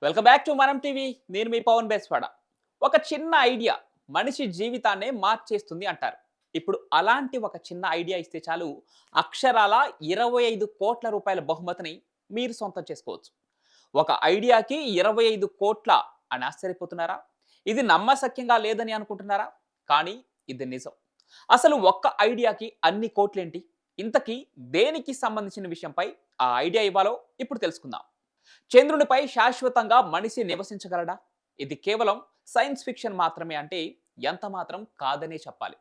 Welcome back to మనం TV. నేను మీ పవన్ బేస్వాడ. ఒక చిన్న ఐడియా మనిషి జీవితాన్నే మార్చేస్తుంది అంటారు. ఇప్పుడు అలాంటి ఒక చిన్న ఐడియా ఇస్తే చాలు, అక్షరాల 25 కోట్ల రూపాయల బహుమతిని మీరు సొంతం చేసుకోవచ్చు. ఒక ఐడియాకి 25 కోట్ల అని ఆశ్చర్యపోతున్నారా? ఇది నమ్మశక్యంగా లేదని అనుకుంటున్నారా? కానీ ఇది నిజం. అసలు ఒక్క ఐడియాకి అన్ని కోట్లేంటి? ఇంతకీ దేనికి సంబంధించిన విషయంపై ఆ ఐడియా ఇవ్వాలో ఇప్పుడు తెలుసుకుందాం. చంద్రునిపై శాశ్వతంగా మనిషి నివసించగలడా? ఇది కేవలం సైన్స్ ఫిక్షన్ మాత్రమే అంటే ఎంత మాత్రం కాదనే చెప్పాలి.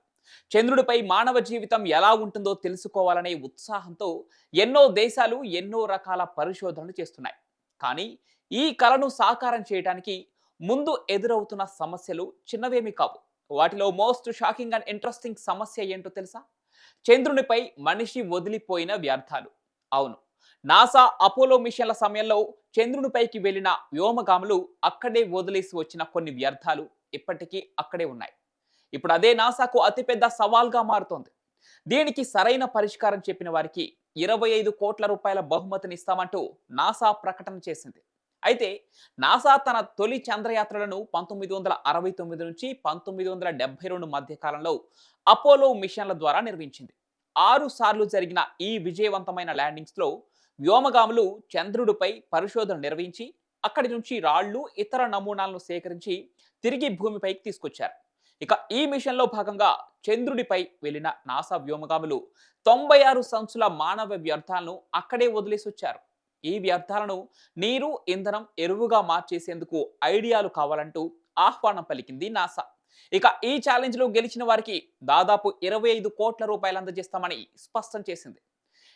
చంద్రుడిపై మానవ జీవితం ఎలా ఉంటుందో తెలుసుకోవాలనే ఉత్సాహంతో ఎన్నో దేశాలు ఎన్నో రకాల పరిశోధనలు చేస్తున్నాయి. కానీ ఈ కలను సాకారం చేయడానికి ముందు ఎదురవుతున్న సమస్యలు చిన్నవేమీ కావు. వాటిలో మోస్ట్ షాకింగ్ అండ్ ఇంట్రెస్టింగ్ సమస్య ఏంటో తెలుసా? చంద్రునిపై మనిషి వదిలిపోయిన వ్యర్థాలు. అవును, నాసా అపోలో మిషన్ల సమయంలో చంద్రునిపైకి వెళ్లిన వ్యోమగాములు అక్కడే వదిలేసి వచ్చిన కొన్ని వ్యర్థాలు ఇప్పటికీ అక్కడే ఉన్నాయి. ఇప్పుడు అదే నాసాకు అతిపెద్ద సవాల్గా మారుతోంది. దీనికి సరైన పరిష్కారం చెప్పిన వారికి 25 కోట్ల రూపాయల బహుమతిని ఇస్తామంటూ నాసా ప్రకటన చేసింది. అయితే నాసా తన తొలి చంద్రయాత్రలను 1969 నుంచి 1972 మధ్య కాలంలో అపోలో మిషన్ల ద్వారా నిర్వహించింది. 6 సార్లు జరిగిన ఈ విజయవంతమైన ల్యాండింగ్స్లో వ్యోమగాములు చంద్రుడిపై పరిశోధన నిర్వహించి అక్కడి నుంచి రాళ్లు ఇతర నమూనాలను సేకరించి తిరిగి భూమిపైకి తీసుకొచ్చారు. ఇక ఈ మిషన్లో భాగంగా చంద్రుడిపై వెళ్లిన నాసా వ్యోమగాములు 96 సంచుల మానవ వ్యర్థాలను అక్కడే వదిలేసి వచ్చారు. ఈ వ్యర్థాలను నీరు, ఇంధనం, ఎరువుగా మార్చేసేందుకు ఐడియాలు కావాలంటూ ఆహ్వానం పలికింది నాసా. ఇక ఈ ఛాలెంజ్ లో గెలిచిన వారికి దాదాపు 25 కోట్ల రూపాయలు అందజేస్తామని స్పష్టం చేసింది.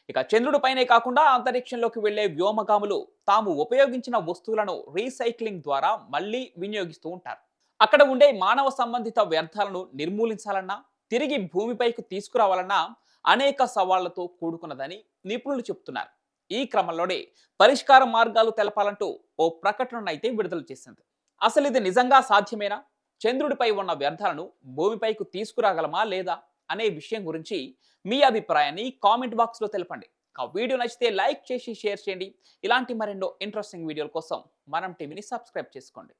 ఇక చంద్రుడిపైనే కాకుండా అంతరిక్షంలోకి వెళ్లే వ్యోమగాములు తాము ఉపయోగించిన వస్తువులను రీసైక్లింగ్ ద్వారా మళ్లీ వినియోగిస్తూ ఉంటారు. అక్కడ ఉండే మానవ సంబంధిత వ్యర్థాలను నిర్మూలించాలన్నా, తిరిగి భూమిపైకి తీసుకురావాలన్నా అనేక సవాళ్లతో కూడుకున్నదని నిపుణులు చెబుతున్నారు. ఈ క్రమంలోనే పరిష్కార మార్గాలు తెలపాలంటూ ఓ ప్రకటననైతే విడుదల చేసింది. అసలు ఇది నిజంగా సాధ్యమేనా? చంద్రుడిపై ఉన్న వ్యర్థాలను భూమిపైకి తీసుకురాగలమా లేదా అనే విషయం గురించి మీ అభిప్రాయాన్ని కామెంట్ బాక్స్లో తెలపండి. ఆ వీడియో నచ్చితే లైక్ చేసి షేర్ చేయండి. ఇలాంటి మరెన్నో ఇంట్రెస్టింగ్ వీడియోల కోసం మనం టీవీని సబ్స్క్రైబ్ చేసుకోండి.